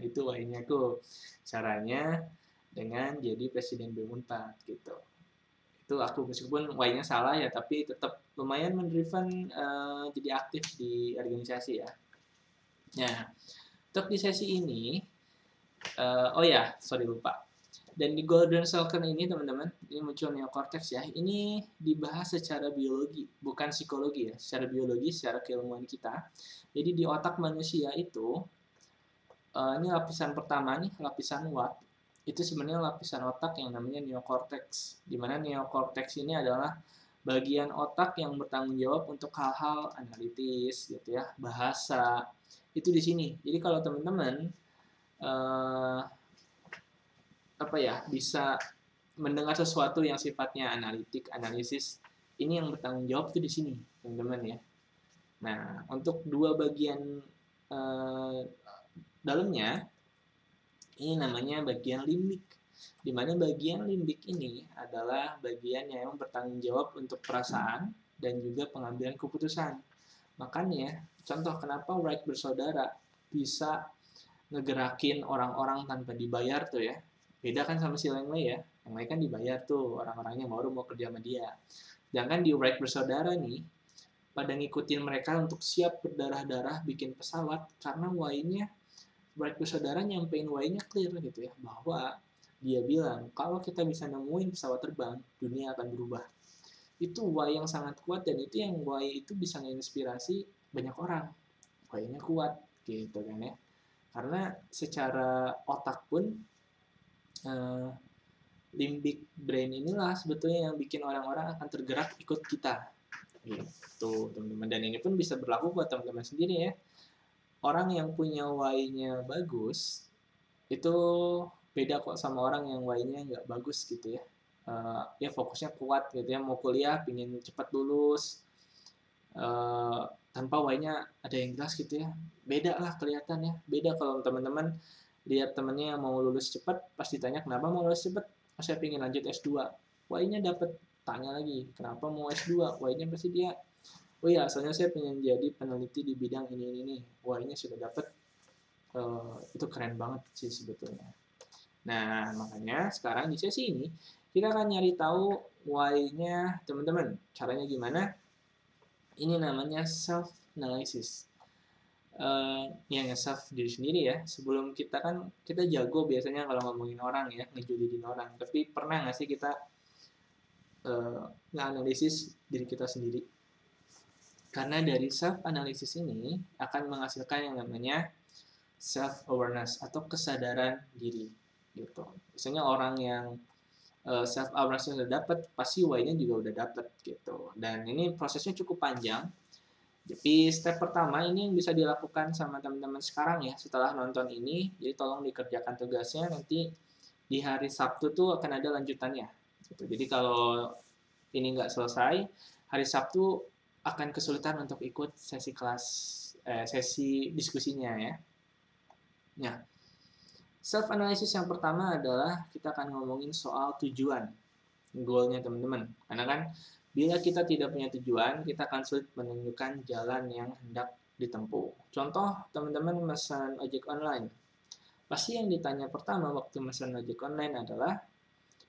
Itu why-nya aku, caranya dengan jadi presiden BEM Unpad gitu. Itu aku, meskipun Y-nya salah ya, tapi tetap lumayan mendriven jadi aktif di organisasi ya. Nah, untuk di sesi ini, oh ya, sorry lupa. Dan di Golden Circle ini teman-teman, ini muncul neocortex ya. Ini dibahas secara biologi, bukan psikologi ya. Secara biologi, secara keilmuan kita. Jadi di otak manusia itu, ini lapisan pertama nih, lapisan what, itu sebenarnya lapisan otak yang namanya neocortex. Di mana neocortex ini adalah bagian otak yang bertanggung jawab untuk hal-hal analitis gitu ya, bahasa. Itu di sini. Jadi kalau teman-teman apa ya, bisa mendengar sesuatu yang sifatnya analitik, analisis, ini yang bertanggung jawab tuh di sini, teman-teman ya. Nah, untuk dua bagian dalamnya, ini namanya bagian limbik. Di mana bagian limbik ini adalah bagian yang bertanggung jawab untuk perasaan dan juga pengambilan keputusan. Makanya, contoh kenapa Wright bersaudara bisa ngegerakin orang-orang tanpa dibayar tuh ya. Beda kan sama si Leng Lei ya. Yang lain kan dibayar tuh, orang-orangnya baru mau kerja sama dia. Sedangkan di Wright bersaudara nih, pada ngikutin mereka untuk siap berdarah-darah bikin pesawat, karena Y-nya, Wright bersaudara nyampein Y-nya clear gitu ya, bahwa dia bilang kalau kita bisa nemuin pesawat terbang, dunia akan berubah. Itu Y yang sangat kuat, dan itu yang Y itu bisa menginspirasi banyak orang. Y-nya kuat gitu kan ya. Karena secara otak pun limbic brain inilah sebetulnya yang bikin orang-orang akan tergerak ikut kita gitu teman-teman. Dan ini pun bisa berlaku buat teman-teman sendiri ya. Orang yang punya Y-nya bagus itu beda kok sama orang yang Y-nya nggak bagus gitu ya. Ya fokusnya kuat gitu ya, mau kuliah pingin cepat lulus, tanpa Y-nya ada yang jelas gitu ya. Beda lah kelihatan ya. Beda kalau teman-teman lihat temennya yang mau lulus cepat, pasti tanya kenapa mau lulus cepat. Oh, saya pengen lanjut S2. Y-nya dapat, tanya lagi kenapa mau S2. Y-nya pasti dia, oh iya asalnya saya pengen jadi peneliti di bidang ini. Y-nya sudah dapat. Itu keren banget sih sebetulnya. Nah makanya sekarang di sesi ini kita akan nyari tahu Y-nya teman-teman. Caranya gimana? Ini namanya self analysis. Yang nge-self diri sendiri ya. Sebelum kita kan, kita jago biasanya kalau ngomongin orang ya, ngejulidin orang. Tapi pernah nggak sih kita nge-analisis diri kita sendiri? Karena dari self-analysis ini akan menghasilkan yang namanya self-awareness atau kesadaran diri. Gitu. Biasanya orang yang self-awareness sudah dapat, pasti Y-nya juga udah dapat gitu. Dan ini prosesnya cukup panjang. Jadi step pertama ini yang bisa dilakukan sama teman-teman sekarang ya setelah nonton ini. Jadi tolong dikerjakan tugasnya, nanti di hari Sabtu tuh akan ada lanjutannya. Gitu. Jadi kalau ini nggak selesai, hari Sabtu akan kesulitan untuk ikut sesi kelas, sesi diskusinya ya. Nah, self analysis yang pertama adalah kita akan ngomongin soal tujuan, goalnya teman-teman. Karena kan bila kita tidak punya tujuan, kita akan sulit menentukan jalan yang hendak ditempuh. Contoh, teman-teman memesan ojek online. Pasti yang ditanya pertama waktu memesan ojek online adalah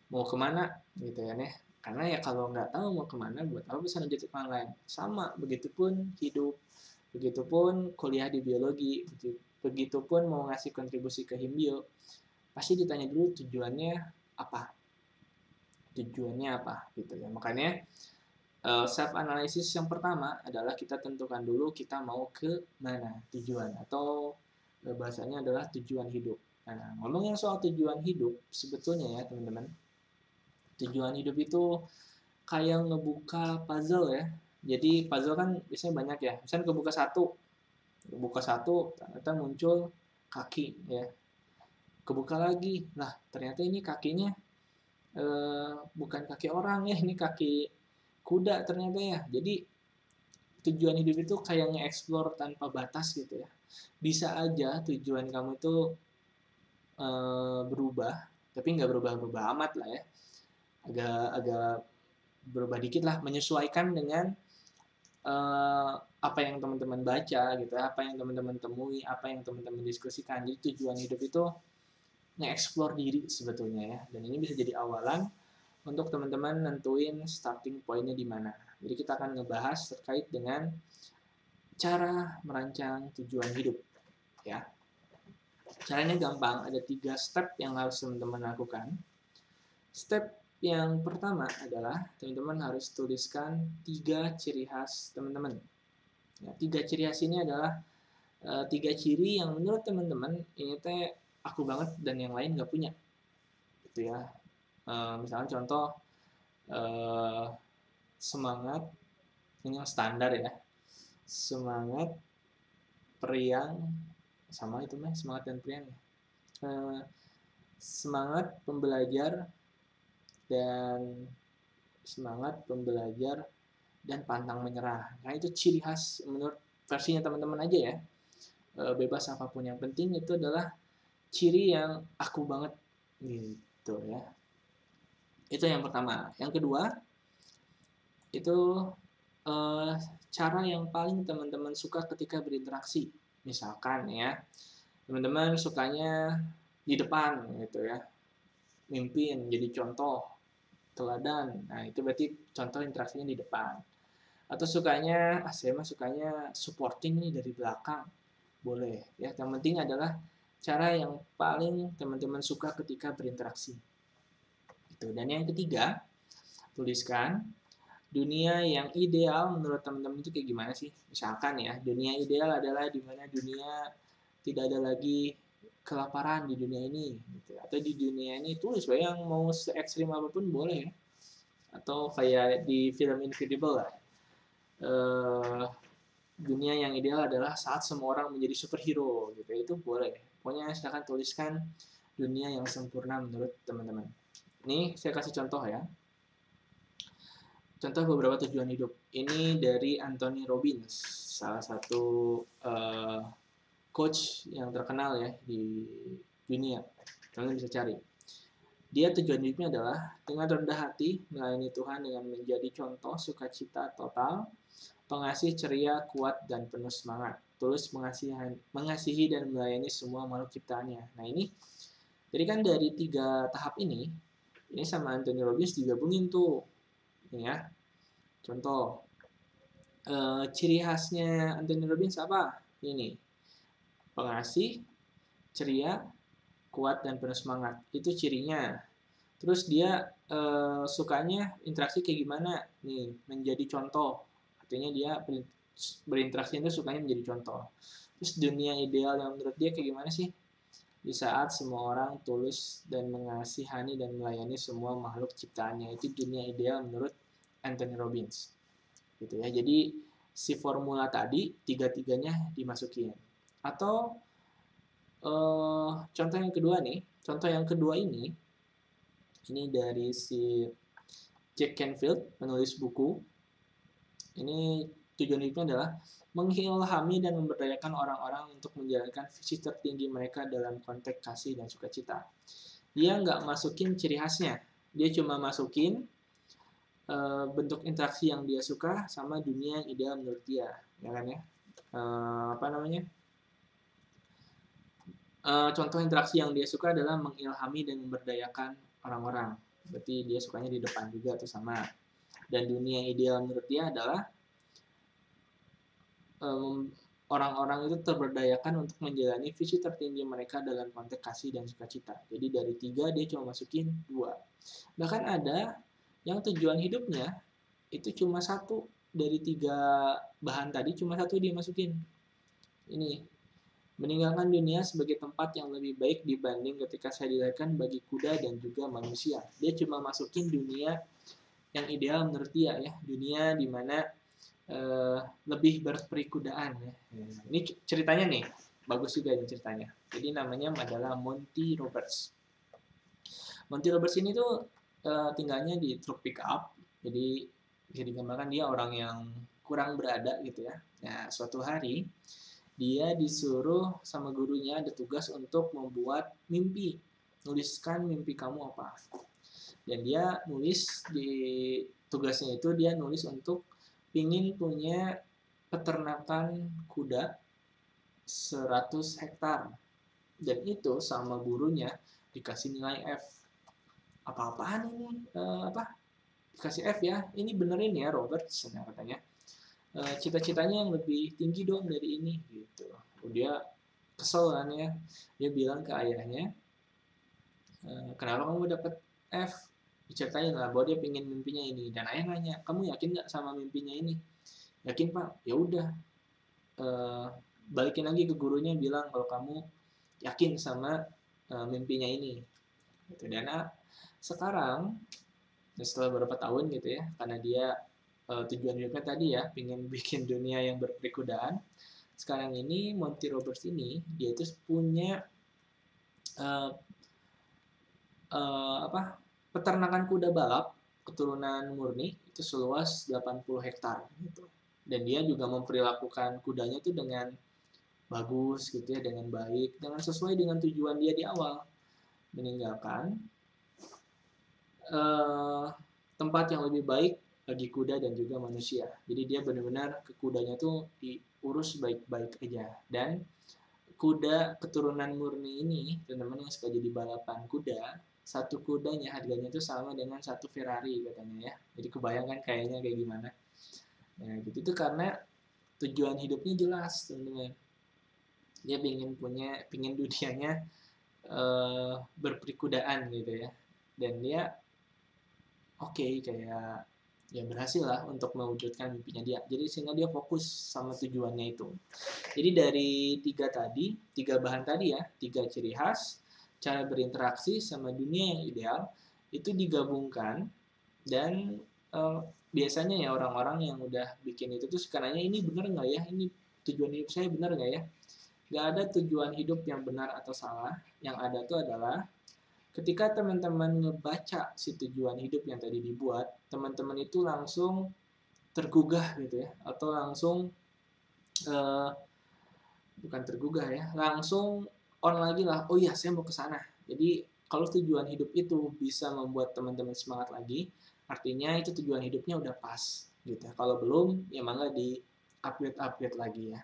mau kemana gitu ya nih. Karena ya kalau nggak tahu mau kemana, buat apa pesan ojek online? Sama, begitupun hidup. Begitupun kuliah di biologi, begitupun mau ngasih kontribusi ke Himbio, pasti ditanya dulu tujuannya apa. Tujuannya apa gitu ya. Makanya self analysis yang pertama adalah kita tentukan dulu kita mau ke mana tujuan, atau bahasanya adalah tujuan hidup. Nah, ngomongin soal tujuan hidup, sebetulnya ya teman-teman, tujuan hidup itu kayak ngebuka puzzle ya. Jadi puzzle kan biasanya banyak ya. Misalnya kebuka satu, ternyata muncul kaki ya. Kebuka lagi, nah ternyata ini kakinya bukan kaki orang ya, ini kaki kuda ternyata ya. Jadi tujuan hidup itu kayak nge-explore tanpa batas gitu ya. Bisa aja tujuan kamu itu berubah, tapi nggak berubah-berubah amat lah ya. Agak berubah dikit lah, menyesuaikan dengan apa yang teman-teman baca gitu, apa yang teman-teman temui, apa yang teman-teman diskusikan. Jadi tujuan hidup itu nge-explore diri sebetulnya ya. Dan ini bisa jadi awalan untuk teman-teman nentuin starting point-nya di mana. Jadi kita akan ngebahas terkait dengan cara merancang tujuan hidup ya. Caranya gampang, ada 3 step yang harus teman-teman lakukan. Step yang pertama adalah teman-teman harus tuliskan 3 ciri khas teman-teman. Ya, 3 ciri khas ini adalah 3 ciri yang menurut teman-teman ini teh aku banget dan yang lain nggak punya. Gitu ya. Misalnya contoh semangat, ini yang standar ya. Semangat, periang, sama itu mah semangat dan periang ya. Semangat pembelajar dan semangat pembelajar dan pantang menyerah. Nah itu ciri khas menurut versinya teman-teman aja ya. Bebas apapun, yang penting itu adalah ciri yang aku banget gitu ya. Itu yang pertama. Yang kedua itu cara yang paling teman-teman suka ketika berinteraksi. Misalkan ya, teman-teman sukanya di depan gitu ya, mimpin, jadi contoh, teladan. Nah itu berarti contoh interaksinya di depan. Atau sukanya, saya mah sukanya supporting nih dari belakang, boleh ya. Yang penting adalah cara yang paling teman-teman suka ketika berinteraksi. Itu. Dan yang ketiga, tuliskan dunia yang ideal menurut teman-teman itu kayak gimana sih? Misalkan ya, dunia ideal adalah di mana dunia tidak ada lagi kelaparan di dunia ini, gitu. Atau di dunia ini tulis yang mau se ekstrim apapun boleh ya. Atau kayak di film Incredible lah. Dunia yang ideal adalah saat semua orang menjadi superhero gitu. Itu boleh. Pokoknya silakan tuliskan dunia yang sempurna menurut teman-teman. Ini saya kasih contoh ya. Contoh beberapa tujuan hidup. Ini dari Anthony Robbins, salah satu coach yang terkenal ya di dunia. Kalian bisa cari. Dia tujuan hidupnya adalah dengan rendah hati melayani Tuhan dengan menjadi contoh sukacita total, pengasih ceria, kuat, dan penuh semangat. Tulus mengasihi dan melayani semua makhluk ciptaannya. Nah ini, jadi kan dari 3 tahap ini sama Anthony Robbins digabungin tuh. Ini ya, contoh. Ciri khasnya Anthony Robbins apa? Ini, pengasih, ceria, kuat, dan penuh semangat. Itu cirinya. Terus dia sukanya interaksi kayak gimana? Nih, menjadi contoh. Artinya dia berinteraksi itu sukanya menjadi contoh. Terus dunia ideal yang menurut dia kayak gimana sih? Di saat semua orang tulus dan mengasihani dan melayani semua makhluk ciptaannya. Itu dunia ideal menurut Anthony Robbins. Gitu ya. Jadi si formula tadi tiga-tiganya dimasukin. Atau contoh yang kedua nih. Contoh yang kedua ini dari si Jack Canfield, penulis buku. Ini tujuan hidupnya adalah mengilhami dan memberdayakan orang-orang untuk menjalankan visi tertinggi mereka dalam konteks kasih dan sukacita. Dia nggak masukin ciri khasnya, dia cuma masukin bentuk interaksi yang dia suka sama dunia yang ideal menurut dia, ya kan ya? Contoh interaksi yang dia suka adalah mengilhami dan memberdayakan orang-orang. Berarti dia sukanya di depan juga tuh sama. Dan dunia ideal menurut dia adalah orang-orang itu terberdayakan untuk menjalani visi tertinggi mereka dalam konteks kasih dan sukacita. Jadi dari 3 dia cuma masukin 2. Bahkan ada yang tujuan hidupnya itu cuma 1 dari 3 bahan tadi, cuma 1 dia masukin. Ini, meninggalkan dunia sebagai tempat yang lebih baik dibanding ketika saya dilahirkan bagi kuda dan juga manusia. Dia cuma masukin dunia yang ideal menurut dia ya, dunia di mana lebih berperikudaan ya. Ini ceritanya nih, bagus juga ini ceritanya. Jadi namanya adalah Monty Roberts. Monty Roberts ini tuh tinggalnya di truk pick up. Jadi bisa digambarkan dia orang yang kurang berada gitu ya. Nah, suatu hari dia disuruh sama gurunya ada tugas untuk membuat mimpi. Nuliskan mimpi kamu apa. Dan dia nulis di tugasnya itu dia nulis untuk ingin punya peternakan kuda 100 hektar. Dan itu sama gurunya dikasih nilai F. Apa-apaan ini? Dikasih F ya. Ini benerin ya Robert, katanya. Cita-citanya yang lebih tinggi dong dari ini gitu. Dia kesel kan ya. Dia bilang ke ayahnya, kenapa kamu dapat F? Diceritain lah bahwa dia pengen mimpinya ini, dan ayah nanya, kamu yakin nggak sama mimpinya ini? Yakin pak. Ya udah, balikin lagi ke gurunya, bilang kalau kamu yakin sama mimpinya ini gitu. Dan sekarang setelah beberapa tahun gitu ya, karena dia tujuan hidupnya tadi ya pengen bikin dunia yang berperikudaan, sekarang ini Monty Roberts ini dia itu punya peternakan kuda balap keturunan murni itu seluas 80 hektar gitu. Dan dia juga memperlakukan kudanya itu dengan bagus gitu ya, dengan baik, dengan sesuai dengan tujuan dia di awal, meninggalkan tempat yang lebih baik bagi kuda dan juga manusia. Jadi dia benar-benar ke kudanya tuh diurus baik-baik aja. Dan kuda keturunan murni ini, teman-teman yang suka jadi balapan kuda, satu kudanya harganya itu sama dengan satu Ferrari katanya ya. Jadi kebayangkan kayaknya kayak gimana. Nah gitu tuh karena tujuan hidupnya jelas teman-teman. Dia pingin dunianya berperikudaan gitu ya. Dan dia kayak ya berhasil lah untuk mewujudkan mimpinya dia. Jadi sehingga dia fokus sama tujuannya itu. Jadi dari 3 bahan tadi ya, 3 ciri khas, cara berinteraksi sama dunia yang ideal itu digabungkan. Dan biasanya ya orang-orang yang udah bikin itu tuh sekarangnya ini benar nggak ya, ini tujuan hidup saya benar nggak ya? Nggak ada tujuan hidup yang benar atau salah. Yang ada tuh adalah ketika teman-teman ngebaca si tujuan hidup yang tadi dibuat, teman-teman itu langsung tergugah gitu ya, atau langsung bukan tergugah ya, langsung on lagi lah, oh iya saya mau ke sana. Jadi kalau tujuan hidup itu bisa membuat teman-teman semangat lagi, artinya itu tujuan hidupnya udah pas gitu. Kalau belum, ya mangga di upgrade lagi ya.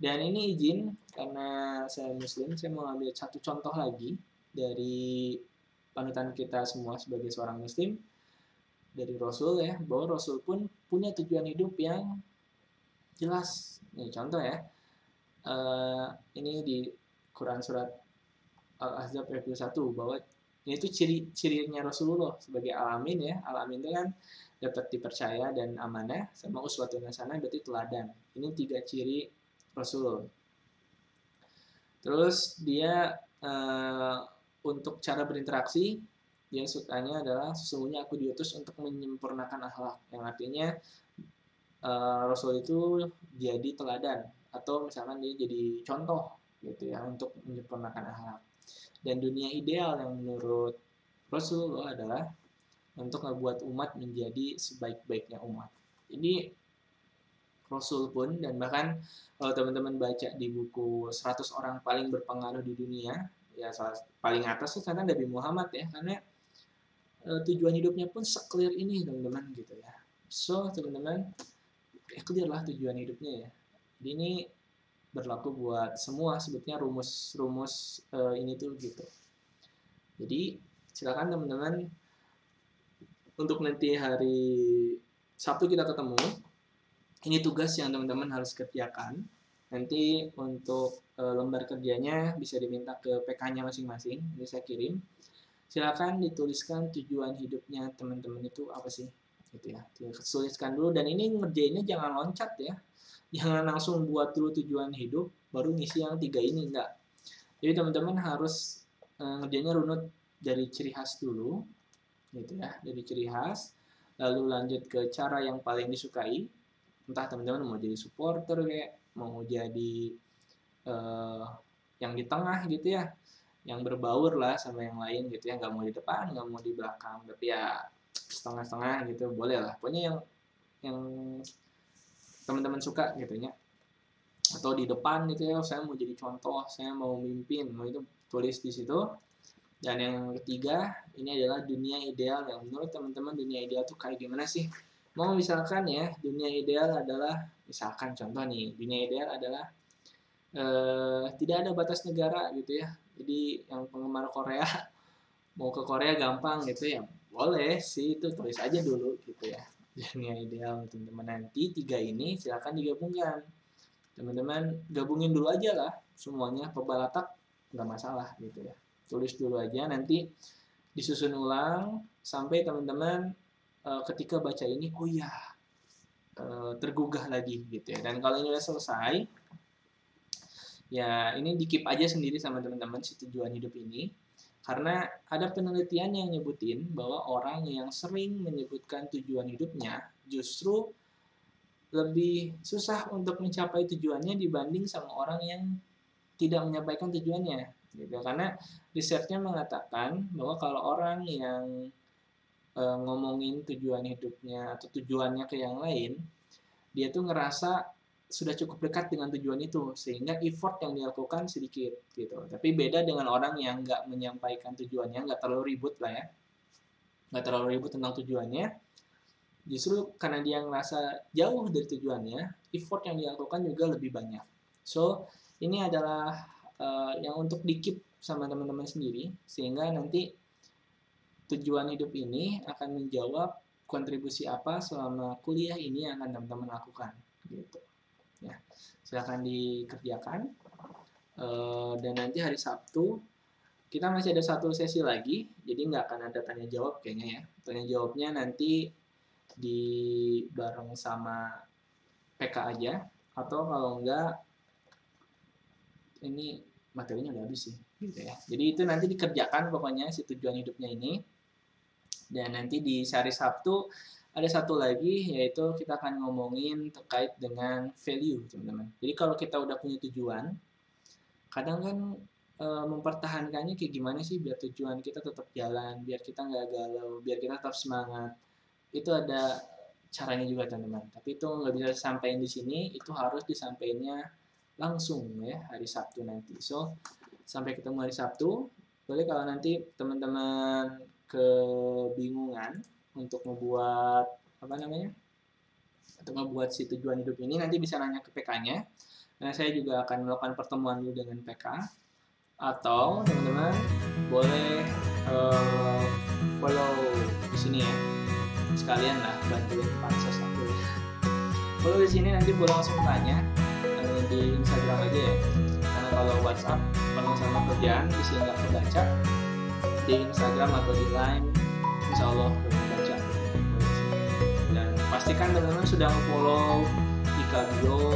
Dan ini izin, karena saya muslim, saya mau ambil satu contoh lagi dari panutan kita semua sebagai seorang muslim, dari Rasul ya, bahwa Rasul pun punya tujuan hidup yang jelas. Nih contoh ya, ini di Quran surat Al-Ahzab ayat 21, bahwa ini tuh ciri-cirinya Rasulullah sebagai alamin ya. Alamin itu kan dapat dipercaya dan amanah, sama uswatun hasanah berarti teladan. Ini 3 ciri Rasul. Terus dia untuk cara berinteraksi, dia sukanya adalah sesungguhnya aku diutus untuk menyempurnakan akhlak, yang artinya Rasul itu jadi teladan, atau misalkan dia jadi contoh gitu ya untuk menyempurnakan akhlak. Dan dunia ideal yang menurut Rasulullah adalah untuk membuat umat menjadi sebaik-baiknya umat. Jadi Rasul pun, dan bahkan kalau teman-teman baca di buku 100 orang paling berpengaruh di dunia, ya paling atas itu karena Nabi Muhammad ya, karena tujuan hidupnya pun se-clear ini teman-teman gitu ya. So teman-teman, clear lah tujuan hidupnya ya. Jadi ini berlaku buat semua sebetulnya rumus ini tuh gitu. Jadi silakan teman-teman untuk nanti hari Sabtu kita ketemu. Ini tugas yang teman-teman harus kerjakan. Nanti untuk lembar kerjanya bisa diminta ke PK-nya masing-masing, ini saya kirim. Silakan dituliskan tujuan hidupnya teman-teman itu apa sih, gitu ya. Tuliskan dulu, dan ini ngerjainnya jangan loncat ya. Jangan langsung buat dulu tujuan hidup, baru ngisi yang 3 ini, enggak. Jadi teman-teman harus ngerjainnya runut dari ciri khas dulu, gitu ya, dari ciri khas, lalu lanjut ke cara yang paling disukai. Entah teman-teman mau jadi supporter kayak, mau jadi yang di tengah gitu ya, yang berbaur lah sama yang lain gitu ya, nggak mau di depan, nggak mau di belakang, tapi ya setengah-setengah gitu boleh lah, pokoknya yang teman-teman suka gitu ya. Atau di depan gitu ya, saya mau jadi contoh, saya mau mimpin, mau itu tulis di situ. Dan yang ketiga, ini adalah dunia ideal. Yang menurut teman-teman dunia ideal tuh kayak gimana sih? Mau misalkan ya, dunia ideal adalah, misalkan contoh nih, dunia ideal adalah tidak ada batas negara gitu ya. Jadi yang penggemar Korea mau ke Korea gampang gitu ya, boleh sih, itu tulis aja dulu gitu ya. Dunia ideal teman-teman. Nanti 3 ini silakan digabungkan. Teman-teman gabungin dulu aja lah semuanya, pebalatak nggak masalah gitu ya. Tulis dulu aja, nanti disusun ulang sampai teman-teman ketika baca ini, oh ya, tergugah lagi gitu ya. Dan kalau ini udah selesai, ya ini di keep aja sendiri sama teman-teman si tujuan hidup ini. Karena ada penelitian yang nyebutin bahwa orang yang sering menyebutkan tujuan hidupnya justru lebih susah untuk mencapai tujuannya dibanding sama orang yang tidak menyampaikan tujuannya gitu. Karena risetnya mengatakan bahwa kalau orang yang ngomongin tujuan hidupnya atau tujuannya ke yang lain, dia tuh ngerasa sudah cukup dekat dengan tujuan itu, sehingga effort yang dilakukan sedikit gitu. Tapi beda dengan orang yang nggak menyampaikan tujuannya, nggak terlalu ribut lah ya, nggak terlalu ribut tentang tujuannya. Justru karena dia ngerasa jauh dari tujuannya, effort yang dilakukan juga lebih banyak. So, ini adalah yang untuk di-keep sama teman-teman sendiri, sehingga nanti tujuan hidup ini akan menjawab kontribusi apa selama kuliah ini yang akan teman-teman lakukan. Gitu. Ya, silakan dikerjakan. Dan nanti hari Sabtu, kita masih ada 1 sesi lagi, jadi nggak akan ada tanya jawab kayaknya ya. Tanya jawabnya nanti di bareng sama PK aja, atau kalau enggak ini materinya udah habis sih gitu ya. Jadi itu nanti dikerjakan pokoknya si tujuan hidupnya ini. Dan nanti di hari Sabtu ada 1 lagi, yaitu kita akan ngomongin terkait dengan value teman-teman. Jadi kalau kita udah punya tujuan, kadang kan mempertahankannya kayak gimana sih biar tujuan kita tetap jalan, biar kita nggak galau, biar kita tetap semangat. Itu ada caranya juga teman-teman, tapi itu nggak bisa disampaikan di sini, itu harus disampaikannya langsung ya hari Sabtu nanti. So, sampai ketemu hari Sabtu. Boleh kalau nanti teman-teman kebingungan untuk membuat untuk membuat si tujuan hidup ini, nanti bisa nanya ke PK-nya. Nah, saya juga akan melakukan pertemuan dulu dengan PK, atau teman-teman boleh follow di sini ya. Sekalian lah bantuin pansos aku ya. Kalau di sini nanti boleh langsung tanya di Instagram aja ya. Karena kalau WhatsApp penuh sama kerjaan, bisa nggak kebaca. Di Instagram atau di Line, insya Allah kebaca. Dan pastikan teman-teman sudah follow Ika Bio,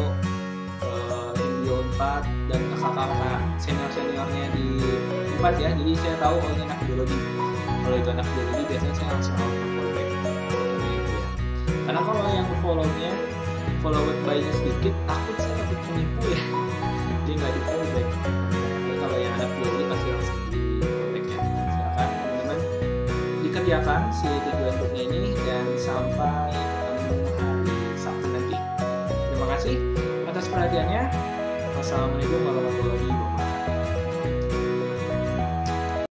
Indio 4 dan kakak-kakak senior-seniornya di 4 ya. Jadi saya tahu kalau ini anak biologi. Kalau itu anak biologi biasanya saya langsung follow back. Karena kalau yang follow-nya follow back-nya sedikit, takut saya takut penipu ya, jadi nggak di follow back. Tapi kalau yang anak biologi pasti langsung di follow back ya. Silakan teman-teman dikerjakan si tujuan hidupnya ini, dan sampai ketemu hari Sabtu nanti. Terima kasih atas perhatiannya. Wassalamualaikum warahmatullahi wabarakatuh.